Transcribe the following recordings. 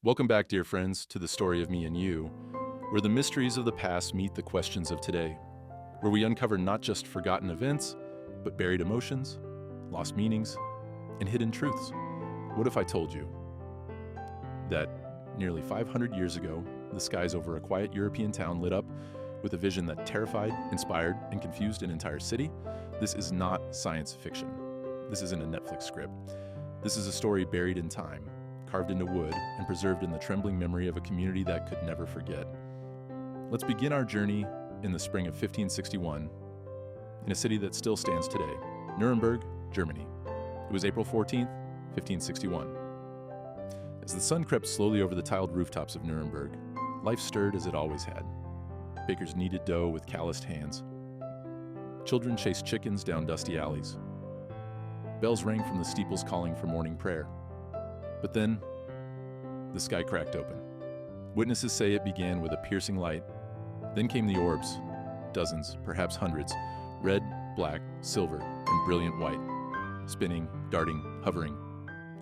Welcome back, dear friends, to the story of me and you, where the mysteries of the past meet the questions of today, where we uncover not just forgotten events, but buried emotions, lost meanings, and hidden truths. What if I told you that nearly 500 years ago, the skies over a quiet European town lit up with a vision that terrified, inspired, and confused an entire city? This is not science fiction. This isn't a Netflix script. This is a story buried in time, carved into wood, and preserved in the trembling memory of a community that could never forget. Let's begin our journey in the spring of 1561 in a city that still stands today, Nuremberg, Germany. It was April 14th, 1561. As the sun crept slowly over the tiled rooftops of Nuremberg, life stirred as it always had. Bakers kneaded dough with calloused hands. Children chased chickens down dusty alleys. Bells rang from the steeples calling for morning prayer. But then, the sky cracked open. Witnesses say it began with a piercing light. Then came the orbs, dozens, perhaps hundreds, red, black, silver, and brilliant white, spinning, darting, hovering,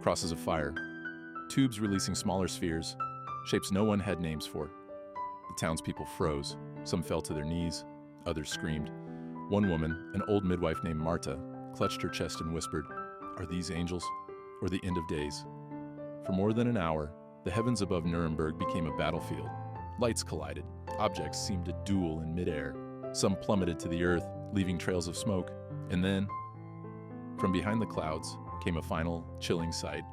crosses of fire, tubes releasing smaller spheres, shapes no one had names for. The townspeople froze. Some fell to their knees, others screamed. One woman, an old midwife named Marta, clutched her chest and whispered, "Are these angels, or the end of days?" For more than an hour, the heavens above Nuremberg became a battlefield. Lights collided. Objects seemed to duel in midair. Some plummeted to the earth, leaving trails of smoke. And then, from behind the clouds, came a final, chilling sight.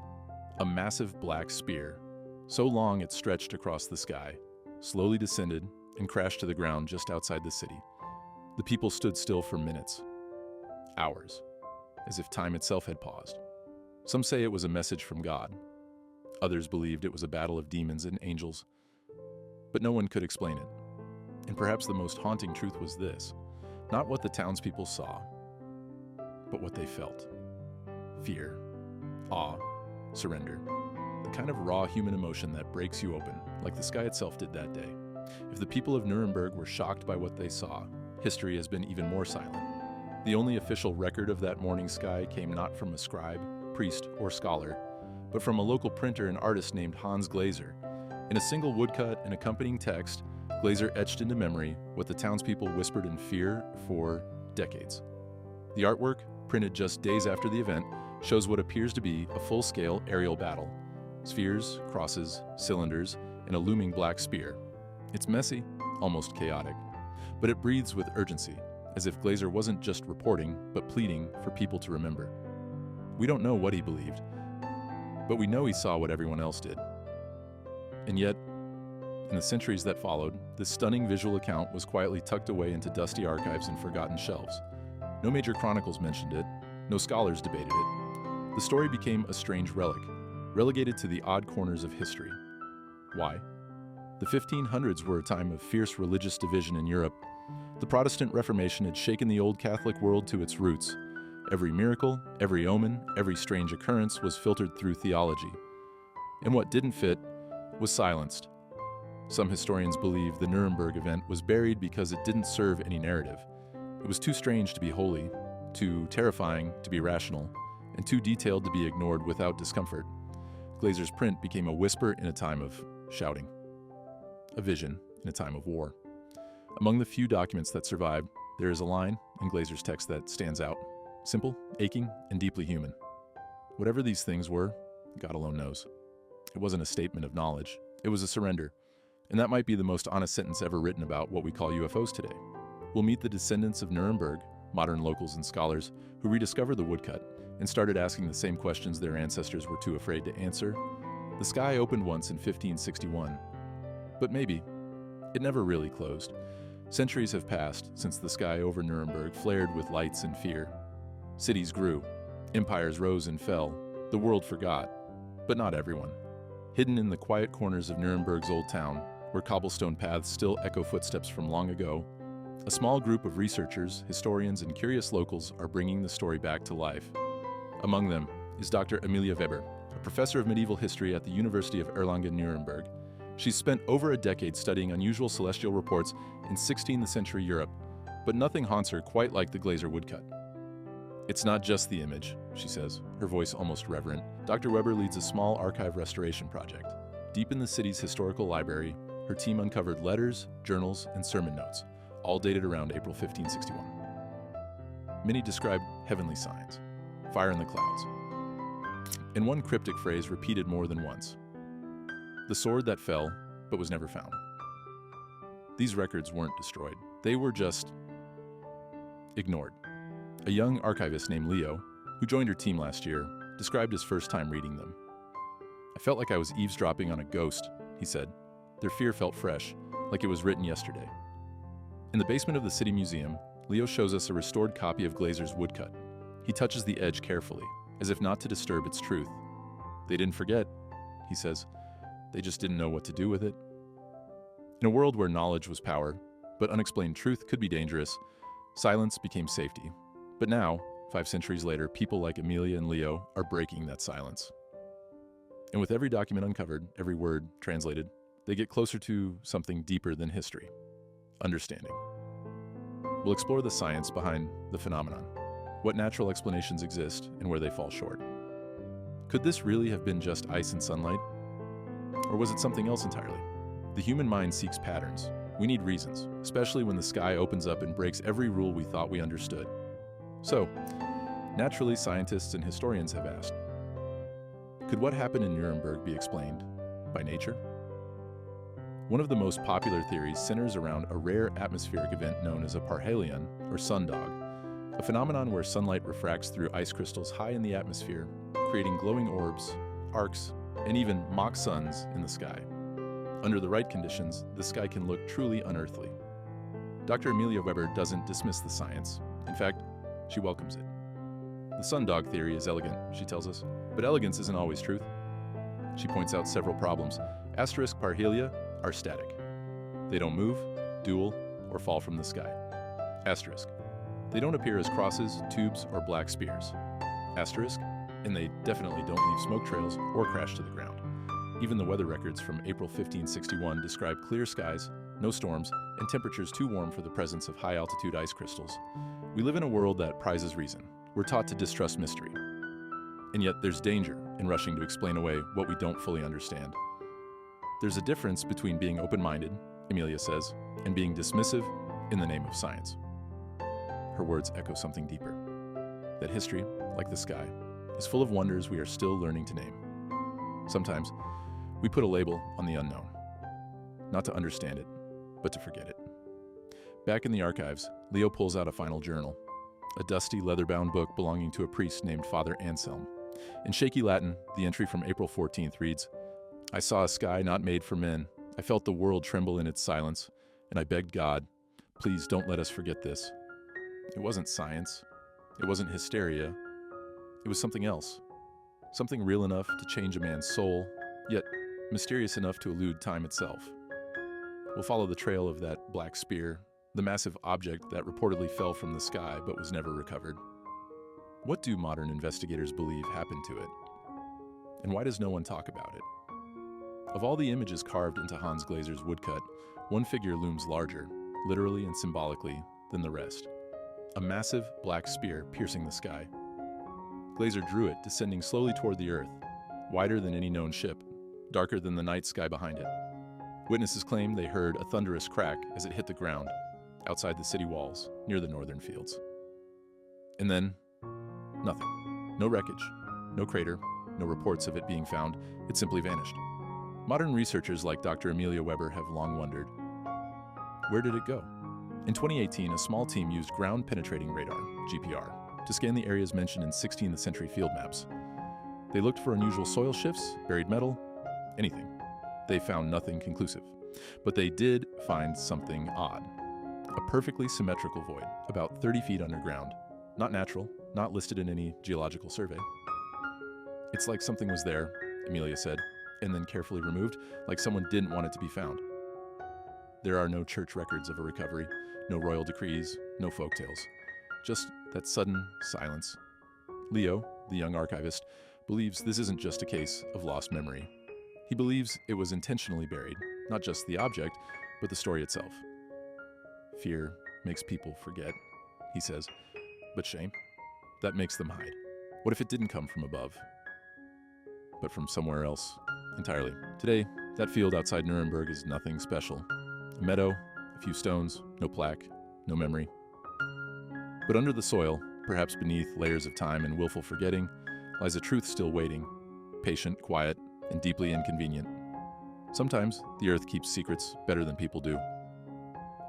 A massive black spear, so long it stretched across the sky, slowly descended and crashed to the ground just outside the city. The people stood still for minutes, hours, as if time itself had paused. Some say it was a message from God. Others believed it was a battle of demons and angels, but no one could explain it. And perhaps the most haunting truth was this: not what the townspeople saw, but what they felt. Fear, awe, surrender. The kind of raw human emotion that breaks you open, like the sky itself did that day. If the people of Nuremberg were shocked by what they saw, history has been even more silent. The only official record of that morning sky came not from a scribe, priest, or scholar, but from a local printer and artist named Hans Glaser. In a single woodcut and accompanying text, Glaser etched into memory what the townspeople whispered in fear for decades. The artwork, printed just days after the event, shows what appears to be a full-scale aerial battle. Spheres, crosses, cylinders, and a looming black spear. It's messy, almost chaotic, but it breathes with urgency, as if Glaser wasn't just reporting, but pleading for people to remember. We don't know what he believed, but we know he saw what everyone else did. And yet, in the centuries that followed, this stunning visual account was quietly tucked away into dusty archives and forgotten shelves. No major chronicles mentioned it, no scholars debated it. The story became a strange relic, relegated to the odd corners of history. Why? The 1500s were a time of fierce religious division in Europe. The Protestant Reformation had shaken the old Catholic world to its roots. Every miracle, every omen, every strange occurrence was filtered through theology. And what didn't fit was silenced. Some historians believe the Nuremberg event was buried because it didn't serve any narrative. It was too strange to be holy, too terrifying to be rational, and too detailed to be ignored without discomfort. Glaser's print became a whisper in a time of shouting, a vision in a time of war. Among the few documents that survived, there is a line in Glaser's text that stands out. Simple, aching, and deeply human. Whatever these things were, God alone knows. It wasn't a statement of knowledge. It was a surrender. And that might be the most honest sentence ever written about what we call UFOs today. We'll meet the descendants of Nuremberg, modern locals and scholars, who rediscovered the woodcut and started asking the same questions their ancestors were too afraid to answer. The sky opened once in 1561, but maybe it never really closed. Centuries have passed since the sky over Nuremberg flared with lights and fear. Cities grew, empires rose and fell, the world forgot, but not everyone. Hidden in the quiet corners of Nuremberg's old town, where cobblestone paths still echo footsteps from long ago, a small group of researchers, historians, and curious locals are bringing the story back to life. Among them is Dr. Amelia Weber, a professor of medieval history at the University of Erlangen-Nuremberg. She's spent over a decade studying unusual celestial reports in 16th century Europe, but nothing haunts her quite like the Glaser woodcut. It's not just the image, she says, her voice almost reverent. Dr. Weber leads a small archive restoration project. Deep in the city's historical library, her team uncovered letters, journals, and sermon notes, all dated around April 1561. Many described heavenly signs, fire in the clouds, and one cryptic phrase repeated more than once: the sword that fell but was never found. These records weren't destroyed. They were just ignored. A young archivist named Leo, who joined her team last year, described his first time reading them. "I felt like I was eavesdropping on a ghost," he said. "Their fear felt fresh, like it was written yesterday." In the basement of the City Museum, Leo shows us a restored copy of Glazer's woodcut. He touches the edge carefully, as if not to disturb its truth. "They didn't forget," he says. "They just didn't know what to do with it." In a world where knowledge was power, but unexplained truth could be dangerous, silence became safety. But now, 5 centuries later, people like Amelia and Leo are breaking that silence. And with every document uncovered, every word translated, they get closer to something deeper than history: understanding. We'll explore the science behind the phenomenon, what natural explanations exist, and where they fall short. Could this really have been just ice and sunlight? Or was it something else entirely? The human mind seeks patterns. We need reasons, especially when the sky opens up and breaks every rule we thought we understood. So, naturally, scientists and historians have asked, could what happened in Nuremberg be explained by nature? One of the most popular theories centers around a rare atmospheric event known as a parhelion, or sundog, a phenomenon where sunlight refracts through ice crystals high in the atmosphere, creating glowing orbs, arcs, and even mock suns in the sky. Under the right conditions, the sky can look truly unearthly. Dr. Amelia Weber doesn't dismiss the science. In fact, she welcomes it. The sundog theory is elegant, she tells us, but elegance isn't always truth. She points out several problems. Asterisk parhelia are static. They don't move, duel, or fall from the sky. Asterisk. They don't appear as crosses, tubes, or black spears. Asterisk. And they definitely don't leave smoke trails or crash to the ground. Even the weather records from April 1561 describe clear skies, no storms, and temperatures too warm for the presence of high-altitude ice crystals. We live in a world that prizes reason. We're taught to distrust mystery. And yet there's danger in rushing to explain away what we don't fully understand. There's a difference between being open-minded, Amelia says, and being dismissive in the name of science. Her words echo something deeper. That history, like the sky, is full of wonders we are still learning to name. Sometimes, we put a label on the unknown, not to understand it, but to forget it. Back in the archives, Leo pulls out a final journal, a dusty leather-bound book belonging to a priest named Father Anselm. In shaky Latin, the entry from April 14th reads, "I saw a sky not made for men. I felt the world tremble in its silence, and I begged God, please don't let us forget this." It wasn't science. It wasn't hysteria. It was something else. Something real enough to change a man's soul, yet mysterious enough to elude time itself. We'll follow the trail of that black spear, the massive object that reportedly fell from the sky but was never recovered. What do modern investigators believe happened to it? And why does no one talk about it? Of all the images carved into Hans Glazer's woodcut, one figure looms larger, literally and symbolically, than the rest. A massive black spear piercing the sky. Glazer drew it descending slowly toward the earth, wider than any known ship, darker than the night sky behind it. Witnesses claim they heard a thunderous crack as it hit the ground, outside the city walls, near the northern fields. And then, nothing. No wreckage, no crater, no reports of it being found. It simply vanished. Modern researchers like Dr. Amelia Weber have long wondered, where did it go? In 2018, a small team used ground-penetrating radar, GPR, to scan the areas mentioned in 16th century field maps. They looked for unusual soil shifts, buried metal, anything. They found nothing conclusive. But they did find something odd. A perfectly symmetrical void, about 30 feet underground. Not natural, not listed in any geological survey. It's like something was there, Amelia said, and then carefully removed, like someone didn't want it to be found. There are no church records of a recovery, no royal decrees, no folktales. Just that sudden silence. Leo, the young archivist, believes this isn't just a case of lost memory. He believes it was intentionally buried, not just the object, but the story itself. Fear makes people forget, he says, but shame, that makes them hide. What if it didn't come from above, but from somewhere else entirely? Today, That field outside Nuremberg is nothing special. A meadow, a few stones, no plaque, no memory. But under the soil, perhaps beneath layers of time and willful forgetting, lies a truth still waiting, patient, quiet, and deeply inconvenient. Sometimes the earth keeps secrets better than people do.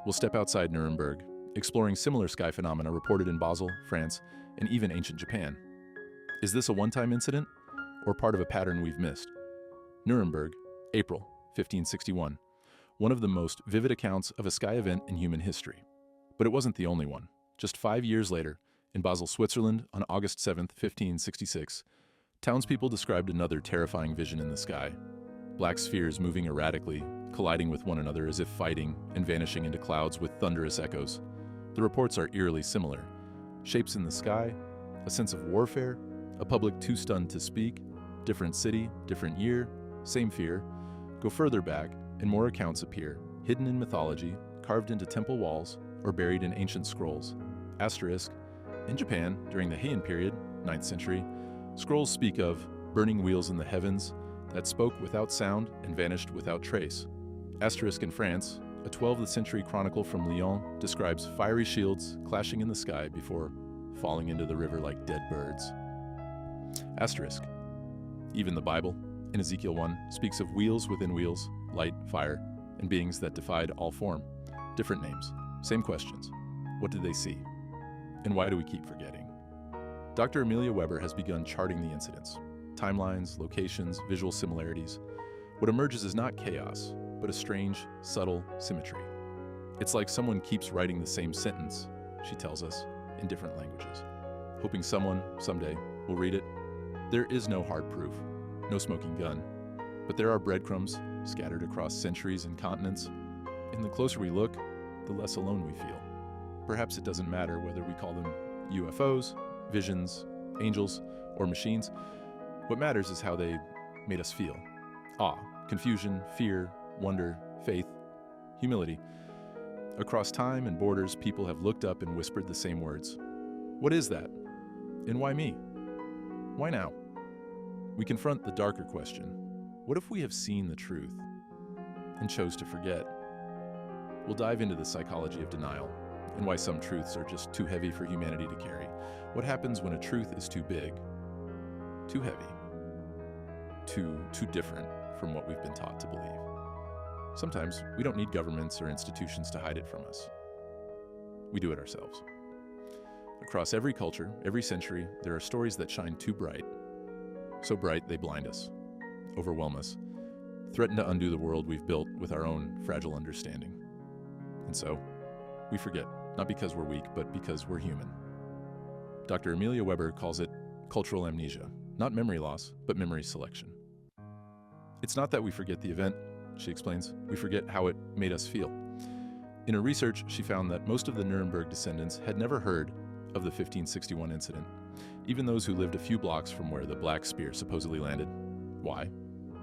We'll step outside Nuremberg, exploring similar sky phenomena reported in Basel, France, and even ancient Japan. Is this a one-time incident, or part of a pattern we've missed? Nuremberg, April 1561, one of the most vivid accounts of a sky event in human history. But it wasn't the only one. Just 5 years later, in Basel, Switzerland, on August 7, 1566, townspeople described another terrifying vision in the sky. Black spheres moving erratically, colliding with one another as if fighting, and vanishing into clouds with thunderous echoes. The reports are eerily similar. Shapes in the sky, a sense of warfare, a public too stunned to speak, different city, different year, same fear. Go further back, and more accounts appear, hidden in mythology, carved into temple walls, or buried in ancient scrolls. Asterisk, in Japan, during the Heian period, 9th century, scrolls speak of burning wheels in the heavens that spoke without sound and vanished without trace. Asterisk, in France, a 12th century chronicle from Lyon describes fiery shields clashing in the sky before falling into the river like dead birds. Asterisk, even the Bible, in Ezekiel 1, speaks of wheels within wheels, light, fire, and beings that defied all form. Different names, same questions. What did they see? And why do we keep forgetting? Dr. Amelia Weber has begun charting the incidents. Timelines, locations, visual similarities. What emerges is not chaos, but a strange, subtle symmetry. It's like someone keeps writing the same sentence, she tells us, in different languages, hoping someone, someday, will read it. There is no hard proof, no smoking gun, but there are breadcrumbs scattered across centuries and continents. And the closer we look, the less alone we feel. Perhaps it doesn't matter whether we call them UFOs, visions, angels, or machines. What matters is how they made us feel. Awe, confusion, fear, wonder, faith, humility. Across time and borders, people have looked up and whispered the same words. What is that? And why me? Why now? We confront the darker question. What if we have seen the truth and chose to forget? We'll dive into the psychology of denial and why some truths are just too heavy for humanity to carry. What happens when a truth is too big, too heavy, too different from what we've been taught to believe? Sometimes we don't need governments or institutions to hide it from us. We do it ourselves. Across every culture, every century, there are stories that shine too bright. So bright they blind us, overwhelm us, threaten to undo the world we've built with our own fragile understanding. And so, we forget, not because we're weak, but because we're human. Dr. Amelia Weber calls it cultural amnesia, not memory loss, but memory selection. It's not that we forget the event, she explains, we forget how it made us feel. In her research, she found that most of the Nuremberg descendants had never heard of the 1561 incident, even those who lived a few blocks from where the Black Spear supposedly landed. Why?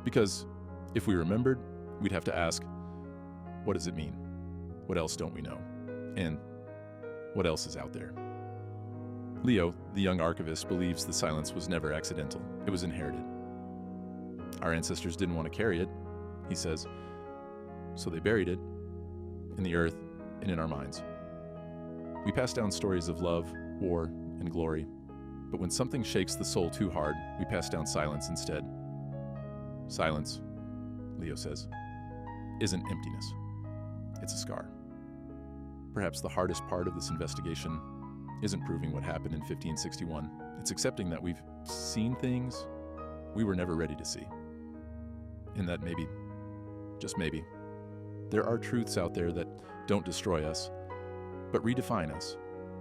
Because if we remembered, we'd have to ask, what does it mean? What else don't we know? And what else is out there? Leo, the young archivist, believes the silence was never accidental. It was inherited. Our ancestors didn't want to carry it, he says, so they buried it in the earth and in our minds. We pass down stories of love, war, and glory, but when something shakes the soul too hard, we pass down silence instead. Silence, Leo says, isn't emptiness. It's a scar. Perhaps the hardest part of this investigation isn't proving what happened in 1561. It's accepting that we've seen things we were never ready to see. And that maybe, just maybe, there are truths out there that don't destroy us, but redefine us.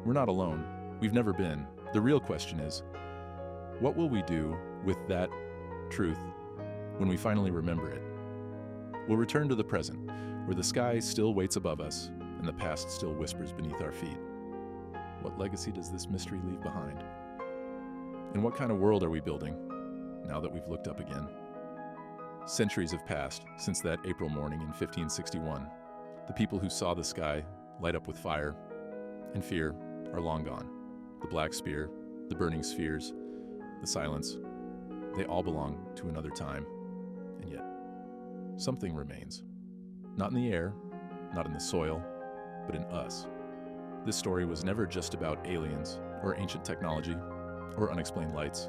We're not alone. We've never been. The real question is, what will we do with that truth when we finally remember it? We'll return to the present, where the sky still waits above us and the past still whispers beneath our feet. What legacy does this mystery leave behind? And what kind of world are we building now that we've looked up again? Centuries have passed since that April morning in 1561. The people who saw the sky light up with fire and fear are long gone. The Black Spear, the burning spheres, the silence, they all belong to another time. And yet, something remains. Not in the air, not in the soil, but in us. This story was never just about aliens or ancient technology or unexplained lights.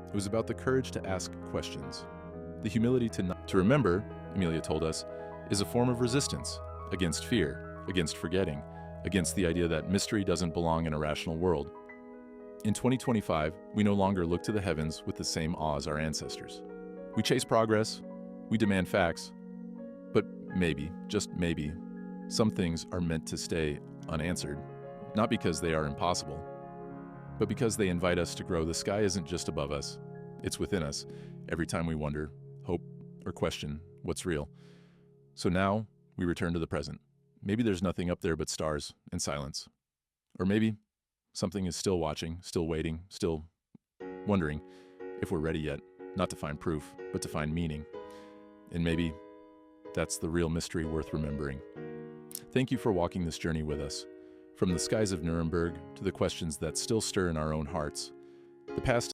It was about the courage to ask questions. The humility to remember, Amelia told us, is a form of resistance against fear, against forgetting, against the idea that mystery doesn't belong in a rational world. In 2025, we no longer look to the heavens with the same awe as our ancestors. We chase progress, we demand facts, but maybe, just maybe, some things are meant to stay unanswered, not because they are impossible, but because they invite us to grow. The sky isn't just above us, it's within us every time we wonder, hope, or question what's real. So now we return to the present. Maybe there's nothing up there but stars and silence. Or maybe something is still watching, still waiting, still wondering if we're ready yet, not to find proof, but to find meaning. And maybe that's the real mystery worth remembering. Thank you for walking this journey with us. From the skies of Nuremberg to the questions that still stir in our own hearts, the past